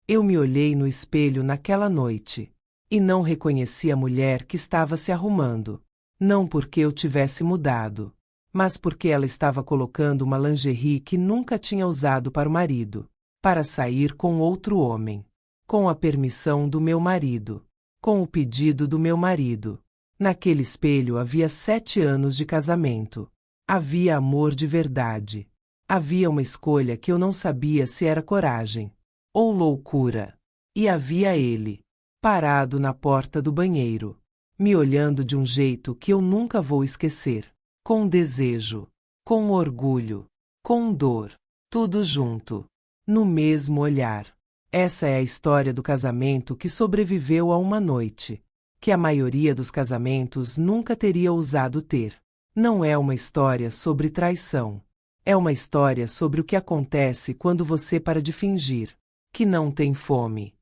Eu me olhei no espelho naquela noite. E não reconheci a mulher que estava se arrumando. Não porque eu tivesse mudado, mas porque ela estava colocando uma lingerie que nunca tinha usado para o marido, para sair com outro homem. Com a permissão do meu marido. Com o pedido do meu marido. Naquele espelho havia 7 anos de casamento. Havia amor de verdade. Havia uma escolha que eu não sabia se era coragem ou loucura. E havia ele, parado na porta do banheiro, me olhando de um jeito que eu nunca vou esquecer. Com desejo, com orgulho, com dor, tudo junto, no mesmo olhar. Essa é a história do casamento que sobreviveu a uma noite, que a maioria dos casamentos nunca teria ousado ter. Não é uma história sobre traição. É uma história sobre o que acontece quando você para de fingir que não tem fome.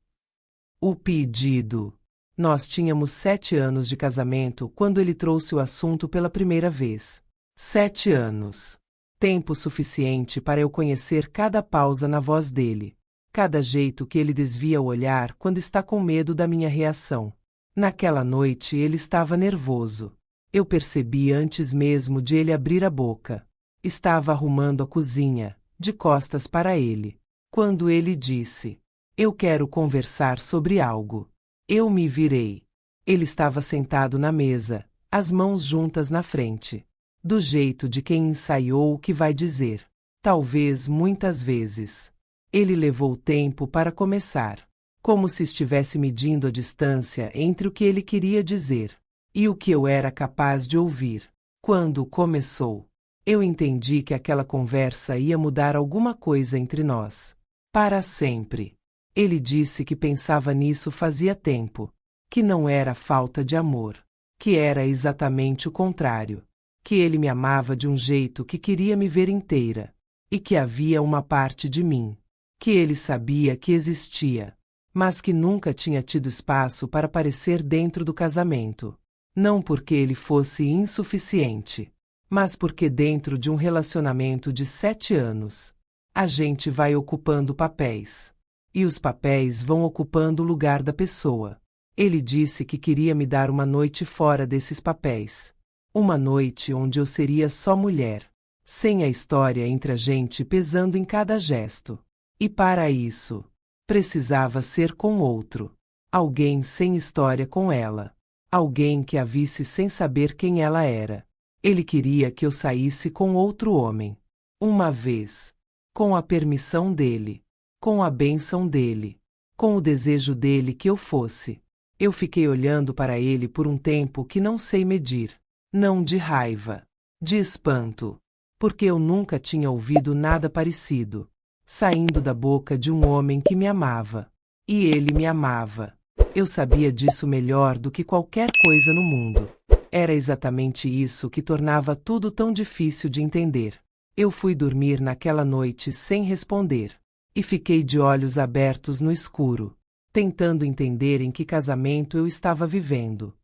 O pedido. Nós tínhamos 7 anos de casamento quando ele trouxe o assunto pela primeira vez. 7 anos. Tempo suficiente para eu conhecer cada pausa na voz dele, cada jeito que ele desvia o olhar quando está com medo da minha reação. Naquela noite ele estava nervoso. Eu percebi antes mesmo de ele abrir a boca. Estava arrumando a cozinha, de costas para ele, quando ele disse: "Eu quero conversar sobre algo." Eu me virei. Ele estava sentado na mesa, as mãos juntas na frente, do jeito de quem ensaiou o que vai dizer, talvez muitas vezes. Ele levou tempo para começar, como se estivesse medindo a distância entre o que ele queria dizer e o que eu era capaz de ouvir. Quando começou, eu entendi que aquela conversa ia mudar alguma coisa entre nós, para sempre. Ele disse que pensava nisso fazia tempo, que não era falta de amor, que era exatamente o contrário, que ele me amava de um jeito que queria me ver inteira, e que havia uma parte de mim, que ele sabia que existia, mas que nunca tinha tido espaço para aparecer dentro do casamento. Não porque ele fosse insuficiente, mas porque dentro de um relacionamento de 7 anos, a gente vai ocupando papéis. E os papéis vão ocupando o lugar da pessoa. Ele disse que queria me dar uma noite fora desses papéis. Uma noite onde eu seria só mulher, sem a história entre a gente pesando em cada gesto. E para isso, precisava ser com outro. Alguém sem história com ela. Alguém que a visse sem saber quem ela era. Ele queria que eu saísse com outro homem. Uma vez. Com a permissão dele. Com a bênção dele. Com o desejo dele que eu fosse. Eu fiquei olhando para ele por um tempo que não sei medir. Não de raiva. De espanto. Porque eu nunca tinha ouvido nada parecido. Saindo da boca de um homem que me amava. E ele me amava. Eu sabia disso melhor do que qualquer coisa no mundo. Era exatamente isso que tornava tudo tão difícil de entender. Eu fui dormir naquela noite sem responder. E fiquei de olhos abertos no escuro, tentando entender em que casamento eu estava vivendo.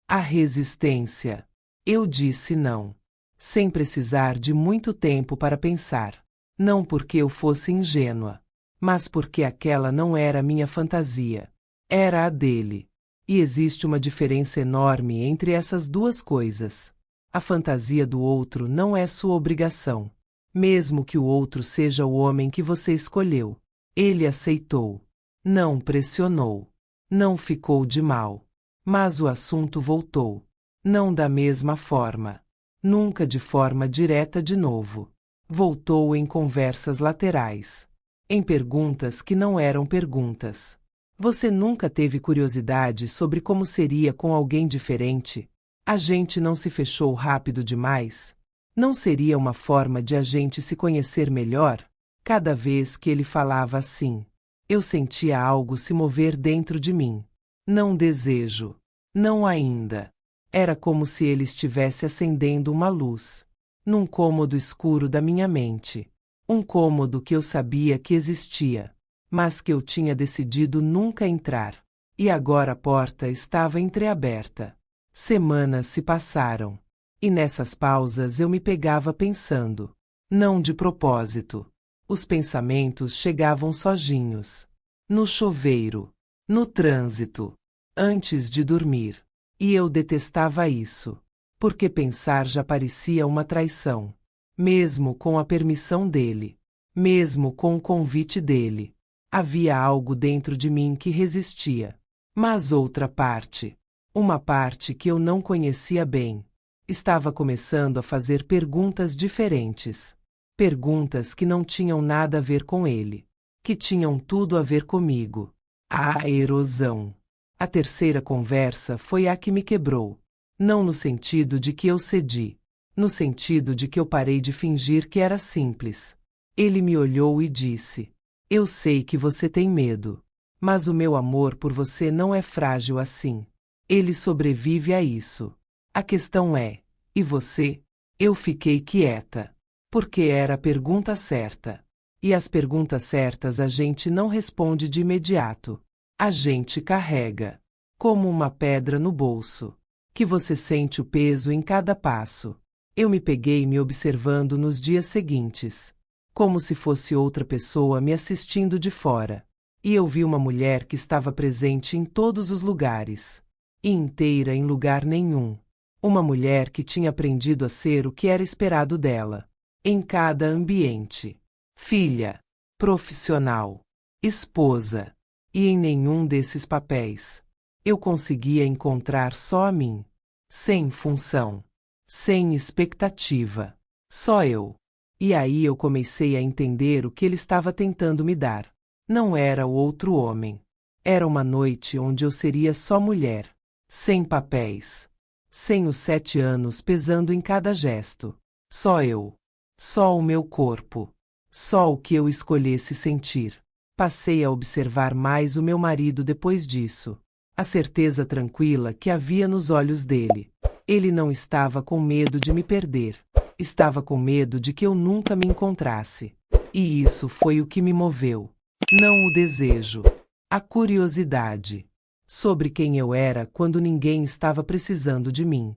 A resistência. Eu disse não. Sem precisar de muito tempo para pensar. Não porque eu fosse ingênua, mas porque aquela não era minha fantasia. Era a dele. E existe uma diferença enorme entre essas duas coisas. A fantasia do outro não é sua obrigação. Mesmo que o outro seja o homem que você escolheu. Ele aceitou. Não pressionou. Não ficou de mal. Mas o assunto voltou. Não da mesma forma. Nunca de forma direta de novo. Voltou em conversas laterais. Em perguntas que não eram perguntas. Você nunca teve curiosidade sobre como seria com alguém diferente? A gente não se fechou rápido demais? Não seria uma forma de a gente se conhecer melhor? Cada vez que ele falava assim, eu sentia algo se mover dentro de mim. Não desejo. Não ainda. Era como se ele estivesse acendendo uma luz. Num cômodo escuro da minha mente. Um cômodo que eu sabia que existia, mas que eu tinha decidido nunca entrar. E agora a porta estava entreaberta. Semanas se passaram. E nessas pausas eu me pegava pensando. Não de propósito. Os pensamentos chegavam sozinhos. no chuveiro, no trânsito, antes de dormir. E eu detestava isso, porque pensar já parecia uma traição. Mesmo com a permissão dele, mesmo com o convite dele, havia algo dentro de mim que resistia. Mas outra parte, uma parte que eu não conhecia bem, estava começando a fazer perguntas diferentes. Perguntas que não tinham nada a ver com ele, que tinham tudo a ver comigo. A erosão. A terceira conversa foi a que me quebrou. Não no sentido de que eu cedi, no sentido de que eu parei de fingir que era simples. Ele me olhou e disse: Eu sei que você tem medo, mas o meu amor por você não é frágil assim. Ele sobrevive a isso. A questão é: e você? Eu fiquei quieta, porque era a pergunta certa. E as perguntas certas a gente não responde de imediato. A gente carrega, como uma pedra no bolso, que você sente o peso em cada passo. Eu me peguei me observando nos dias seguintes, como se fosse outra pessoa me assistindo de fora. E eu vi uma mulher que estava presente em todos os lugares, e inteira em lugar nenhum. Uma mulher que tinha aprendido a ser o que era esperado dela, em cada ambiente. Filha, profissional, esposa. E em nenhum desses papéis eu conseguia encontrar só a mim. Sem função, sem expectativa, só eu. E aí eu comecei a entender o que ele estava tentando me dar. Não era o outro homem. Era uma noite onde eu seria só mulher, sem papéis, sem os 7 anos pesando em cada gesto. Só eu. Só o meu corpo. Só o que eu escolhesse sentir. Passei a observar mais o meu marido depois disso. A certeza tranquila que havia nos olhos dele. Ele não estava com medo de me perder. Estava com medo de que eu nunca me encontrasse. E isso foi o que me moveu. Não o desejo. A curiosidade. Sobre quem eu era quando ninguém estava precisando de mim.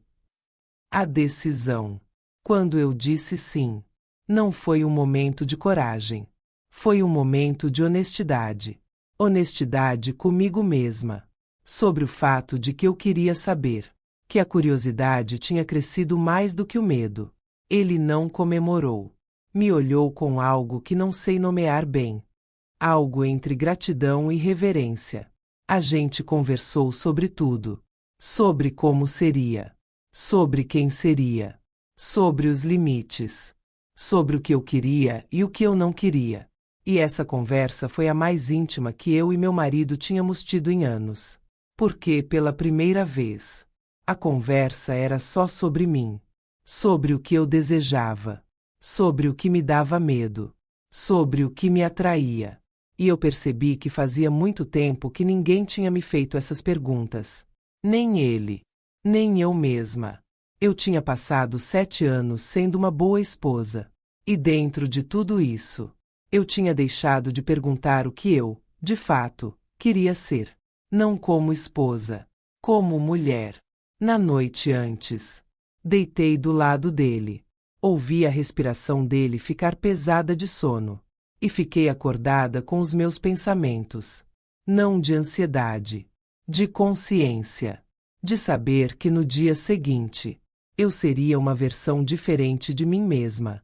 A decisão. Quando eu disse sim, não foi um momento de coragem. Foi um momento de honestidade. Honestidade comigo mesma. Sobre o fato de que eu queria saber. Que a curiosidade tinha crescido mais do que o medo. Ele não comemorou. Me olhou com algo que não sei nomear bem. Algo entre gratidão e reverência. A gente conversou sobre tudo. Sobre como seria. Sobre quem seria. Sobre os limites. Sobre o que eu queria e o que eu não queria. E essa conversa foi a mais íntima que eu e meu marido tínhamos tido em anos. Porque, pela primeira vez, a conversa era só sobre mim. Sobre o que eu desejava. Sobre o que me dava medo. Sobre o que me atraía. E eu percebi que fazia muito tempo que ninguém tinha me feito essas perguntas. Nem ele. Nem eu mesma. Eu tinha passado 7 anos sendo uma boa esposa. E dentro de tudo isso, eu tinha deixado de perguntar o que eu, de fato, queria ser. Não como esposa. Como mulher. Na noite antes, deitei do lado dele. Ouvi a respiração dele ficar pesada de sono. E fiquei acordada com os meus pensamentos. Não de ansiedade. De consciência. De saber que no dia seguinte, eu seria uma versão diferente de mim mesma.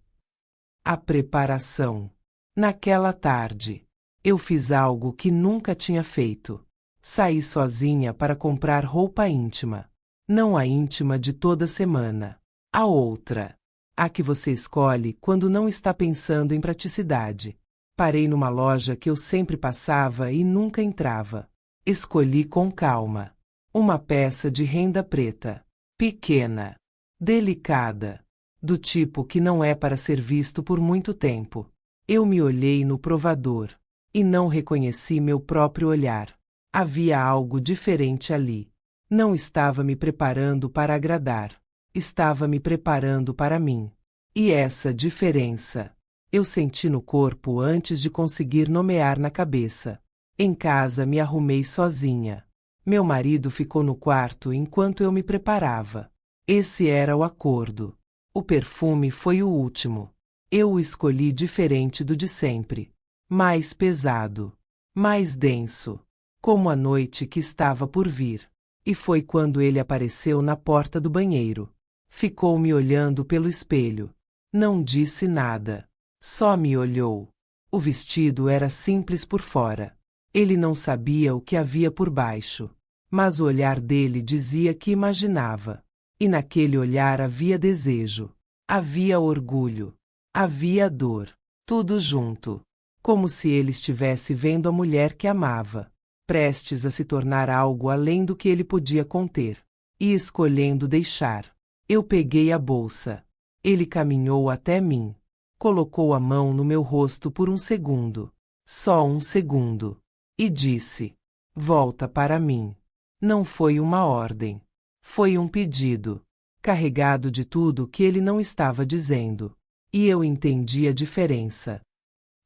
A preparação. Naquela tarde, eu fiz algo que nunca tinha feito. Saí sozinha para comprar roupa íntima. Não a íntima de toda semana. A outra. A que você escolhe quando não está pensando em praticidade. Parei numa loja que eu sempre passava e nunca entrava. Escolhi com calma. Uma peça de renda preta. Pequena. Delicada. Do tipo que não é para ser visto por muito tempo. Eu me olhei no provador. E não reconheci meu próprio olhar. Havia algo diferente ali. Não estava me preparando para agradar. Estava me preparando para mim. E essa diferença eu senti no corpo antes de conseguir nomear na cabeça. Em casa me arrumei sozinha. Meu marido ficou no quarto enquanto eu me preparava. Esse era o acordo. O perfume foi o último. Eu o escolhi diferente do de sempre. Mais pesado. mais denso, como a noite que estava por vir. E foi quando ele apareceu na porta do banheiro. Ficou me olhando pelo espelho. Não disse nada. Só me olhou. O vestido era simples por fora. Ele não sabia o que havia por baixo. Mas o olhar dele dizia que imaginava. E naquele olhar havia desejo. Havia orgulho. Havia dor. Tudo junto. Como se ele estivesse vendo a mulher que amava, prestes a se tornar algo além do que ele podia conter. E escolhendo deixar. Eu peguei a bolsa. Ele caminhou até mim. Colocou a mão no meu rosto por um segundo. Só um segundo. E disse: volta para mim. Não foi uma ordem. Foi um pedido. Carregado de tudo que ele não estava dizendo. E eu entendi a diferença.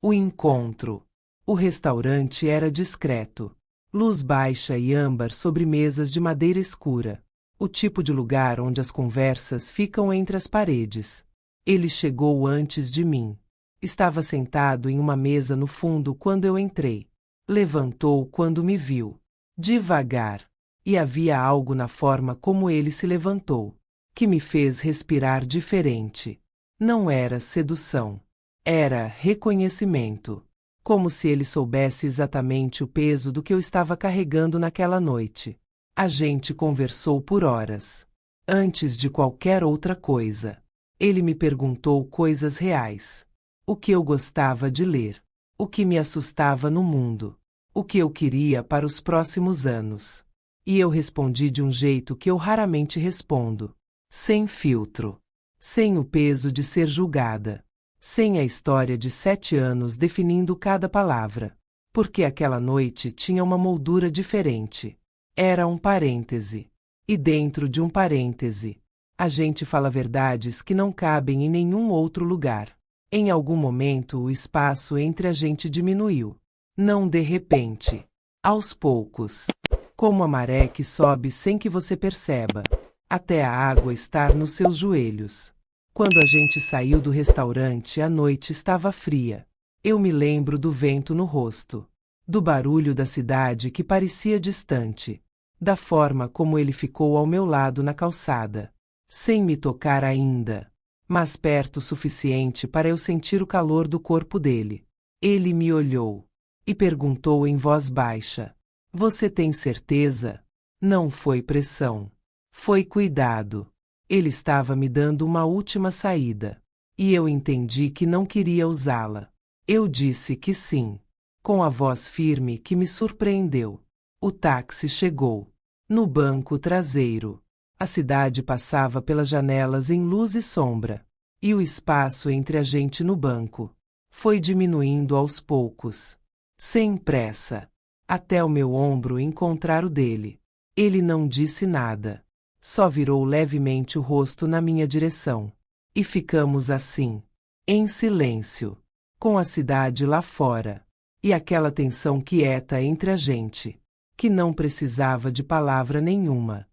O encontro. O restaurante era discreto. Luz baixa e âmbar sobre mesas de madeira escura. O tipo de lugar onde as conversas ficam entre as paredes. Ele chegou antes de mim. Estava sentado em uma mesa no fundo quando eu entrei. Levantou quando me viu. Devagar. E havia algo na forma como ele se levantou, que me fez respirar diferente. Não era sedução. Era reconhecimento. Como se ele soubesse exatamente o peso do que eu estava carregando naquela noite. A gente conversou por horas. Antes de qualquer outra coisa. Ele me perguntou coisas reais. O que eu gostava de ler. O que me assustava no mundo. O que eu queria para os próximos anos. E eu respondi de um jeito que eu raramente respondo. Sem filtro. Sem o peso de ser julgada. Sem a história de 7 anos definindo cada palavra. Porque aquela noite tinha uma moldura diferente. Era um parêntese. E dentro de um parêntese, a gente fala verdades que não cabem em nenhum outro lugar. Em algum momento o espaço entre a gente diminuiu. Não de repente. Aos poucos. Como a maré que sobe sem que você perceba. Até a água estar nos seus joelhos. Quando a gente saiu do restaurante, a noite estava fria. Eu me lembro do vento no rosto. Do barulho da cidade que parecia distante. Da forma como ele ficou ao meu lado na calçada. Sem me tocar ainda. Mas perto o suficiente para eu sentir o calor do corpo dele. Ele me olhou. E perguntou em voz baixa. Você tem certeza? Não foi pressão. Foi cuidado. Ele estava me dando uma última saída. E eu entendi que não queria usá-la. Eu disse que sim. Com a voz firme que me surpreendeu. O táxi chegou. No banco traseiro. A cidade passava pelas janelas em luz e sombra. E o espaço entre a gente no banco foi diminuindo aos poucos. Sem pressa. Até o meu ombro encontrar o dele. Ele não disse nada. Só virou levemente o rosto na minha direção. E ficamos assim. Em silêncio. Com a cidade lá fora. E aquela tensão quieta entre a gente. Que não precisava de palavra nenhuma.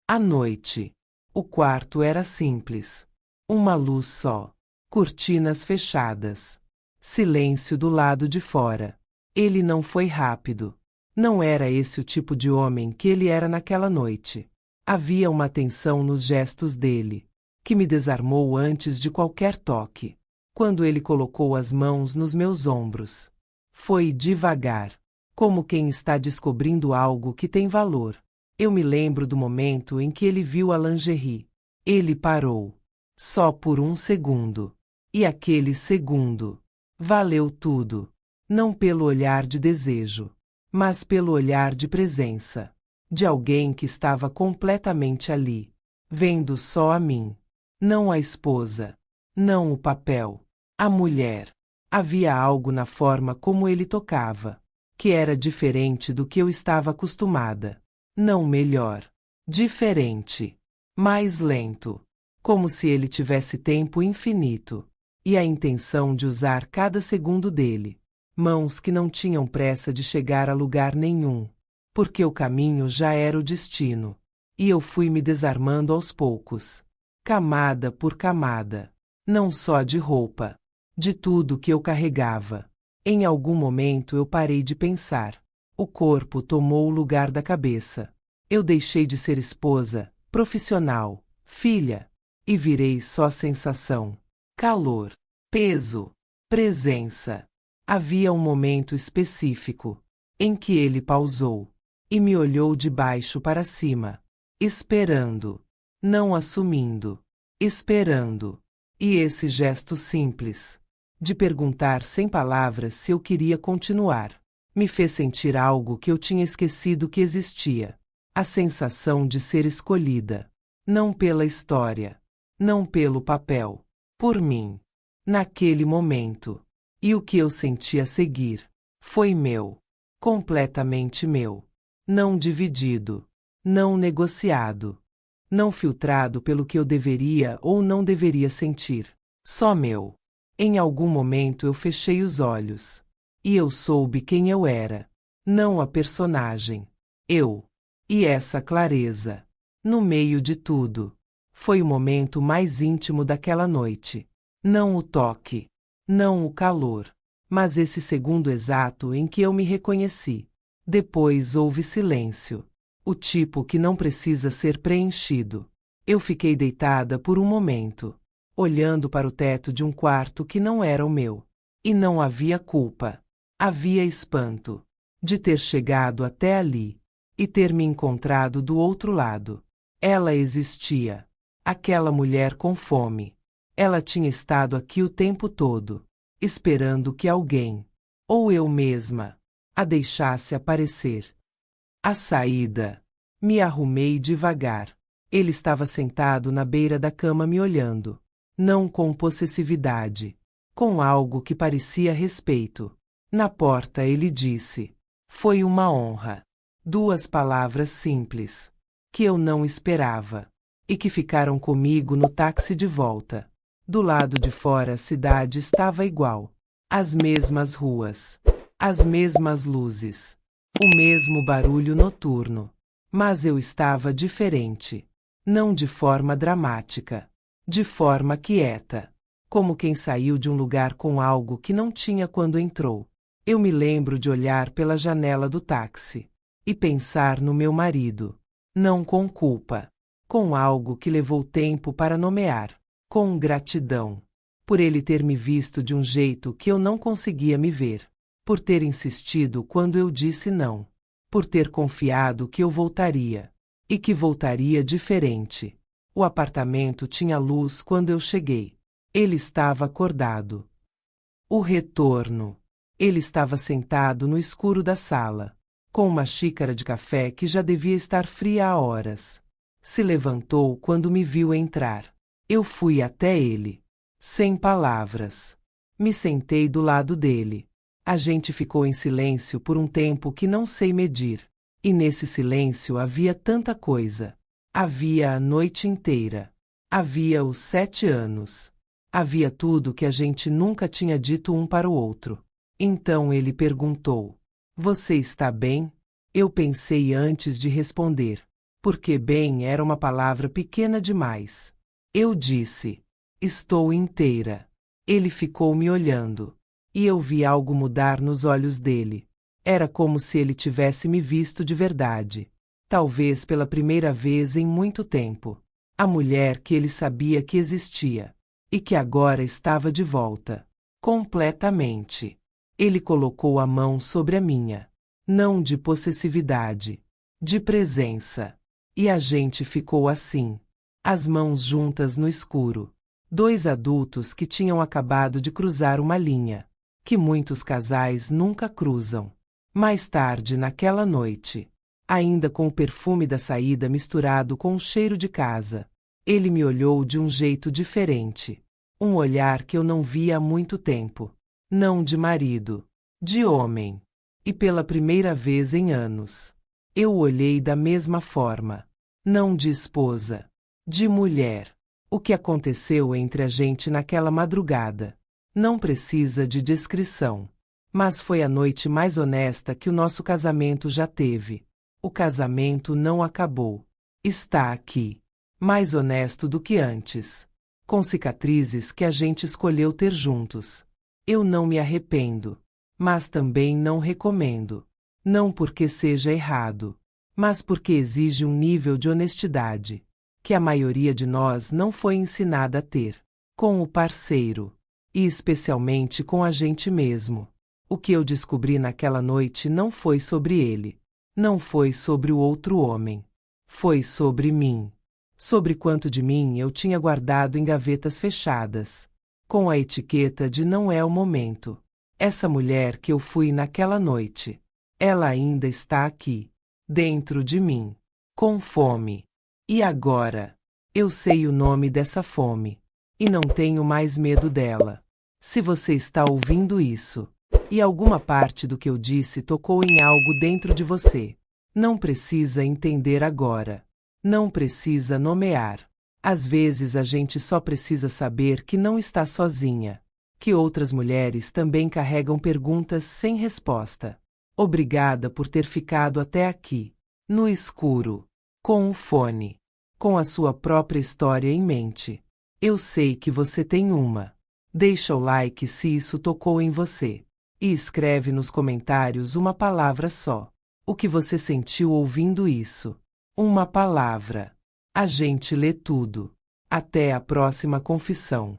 À noite. O quarto era simples. Uma luz só. Cortinas fechadas. Silêncio do lado de fora. Ele não foi rápido. Não era esse o tipo de homem que ele era naquela noite. Havia uma tensão nos gestos dele, que me desarmou antes de qualquer toque. Quando ele colocou as mãos nos meus ombros. Foi devagar, como quem está descobrindo algo que tem valor. Eu me lembro do momento em que ele viu a lingerie. Ele parou. Só por um segundo. E aquele segundo valeu tudo. Não pelo olhar de desejo, mas pelo olhar de presença. De alguém que estava completamente ali, vendo só a mim. Não a esposa. Não o papel. A mulher. Havia algo na forma como ele tocava, que era diferente do que eu estava acostumada. Não melhor. Diferente. Mais lento. Como se ele tivesse tempo infinito. E a intenção de usar cada segundo dele. Mãos que não tinham pressa de chegar a lugar nenhum. Porque o caminho já era o destino. E eu fui me desarmando aos poucos. Camada por camada. Não só de roupa. De tudo que eu carregava. Em algum momento eu parei de pensar. O corpo tomou o lugar da cabeça. Eu deixei de ser esposa, profissional, filha, e virei só sensação, calor, peso, presença. Havia um momento específico em que ele pausou e me olhou de baixo para cima, esperando, não assumindo, esperando. E esse gesto simples, de perguntar sem palavras se eu queria continuar, me fez sentir algo que eu tinha esquecido que existia. A sensação de ser escolhida. Não pela história. Não pelo papel. Por mim. Naquele momento. E o que eu senti a seguir foi meu. Completamente meu. Não dividido. Não negociado. Não filtrado pelo que eu deveria ou não deveria sentir. Só meu. Em algum momento eu fechei os olhos. E eu soube quem eu era. Não a personagem. Eu. E essa clareza. No meio de tudo. Foi o momento mais íntimo daquela noite. Não o toque. Não o calor. Mas esse segundo exato em que eu me reconheci. Depois houve silêncio. O tipo que não precisa ser preenchido. Eu fiquei deitada por um momento, olhando para o teto de um quarto que não era o meu. E não havia culpa. Havia espanto de ter chegado até ali e ter me encontrado do outro lado. Ela existia. Aquela mulher com fome. Ela tinha estado aqui o tempo todo, esperando que alguém, ou eu mesma, a deixasse aparecer. A saída. Me arrumei devagar. Ele estava sentado na beira da cama me olhando. Não com possessividade. Com algo que parecia respeito. Na porta ele disse: "Foi uma honra." 2 palavras simples. Que eu não esperava. E que ficaram comigo no táxi de volta. Do lado de fora a cidade estava igual. As mesmas ruas. As mesmas luzes. O mesmo barulho noturno. Mas eu estava diferente. Não de forma dramática. De forma quieta. Como quem saiu de um lugar com algo que não tinha quando entrou. Eu me lembro de olhar pela janela do táxi. E pensar no meu marido. Não com culpa. Com algo que levou tempo para nomear. Com gratidão. Por ele ter me visto de um jeito que eu não conseguia me ver. Por ter insistido quando eu disse não. Por ter confiado que eu voltaria. E que voltaria diferente. O apartamento tinha luz quando eu cheguei. Ele estava acordado. O retorno. Ele estava sentado no escuro da sala, com uma xícara de café que já devia estar fria há horas. Se levantou quando me viu entrar. Eu fui até ele. Sem palavras. Me sentei do lado dele. A gente ficou em silêncio por um tempo que não sei medir. E nesse silêncio havia tanta coisa. Havia a noite inteira. Havia os 7 anos. Havia tudo que a gente nunca tinha dito um para o outro. Então ele perguntou: "Você está bem?" Eu pensei antes de responder, porque bem era uma palavra pequena demais. Eu disse: "Estou inteira." Ele ficou me olhando. E eu vi algo mudar nos olhos dele. Era como se ele tivesse me visto de verdade. Talvez pela primeira vez em muito tempo. A mulher que ele sabia que existia. E que agora estava de volta. Completamente. Ele colocou a mão sobre a minha. Não de possessividade. De presença. E a gente ficou assim. As mãos juntas no escuro. 2 adultos que tinham acabado de cruzar uma linha. Que muitos casais nunca cruzam. Mais tarde naquela noite. Ainda com o perfume da saída misturado com o cheiro de casa. Ele me olhou de um jeito diferente. Um olhar que eu não via há muito tempo. Não de marido. De homem. E pela primeira vez em anos. Eu o olhei da mesma forma. Não de esposa. De mulher. O que aconteceu entre a gente naquela madrugada? Não precisa de descrição. Mas foi a noite mais honesta que o nosso casamento já teve. O casamento não acabou. Está aqui. Mais honesto do que antes. Com cicatrizes que a gente escolheu ter juntos. Eu não me arrependo. mas também não recomendo. Não porque seja errado, mas porque exige um nível de honestidade que a maioria de nós não foi ensinada a ter com o parceiro, e especialmente com a gente mesmo. O que eu descobri naquela noite não foi sobre ele, não foi sobre o outro homem, foi sobre mim, sobre quanto de mim eu tinha guardado em gavetas fechadas, com a etiqueta de não é o momento. Essa mulher que eu fui naquela noite, ela ainda está aqui, dentro de mim, com fome. E agora? Eu sei o nome dessa fome, e não tenho mais medo dela. Se você está ouvindo isso, e alguma parte do que eu disse tocou em algo dentro de você, não precisa entender agora. Não precisa nomear. Às vezes a gente só precisa saber que não está sozinha, que outras mulheres também carregam perguntas sem resposta. Obrigada por ter ficado até aqui, no escuro, com um fone, com a sua própria história em mente. Eu sei que você tem uma. Deixa o like se isso tocou em você. E escreve nos comentários uma palavra só. O que você sentiu ouvindo isso? Uma palavra. A gente lê tudo. Até a próxima confissão.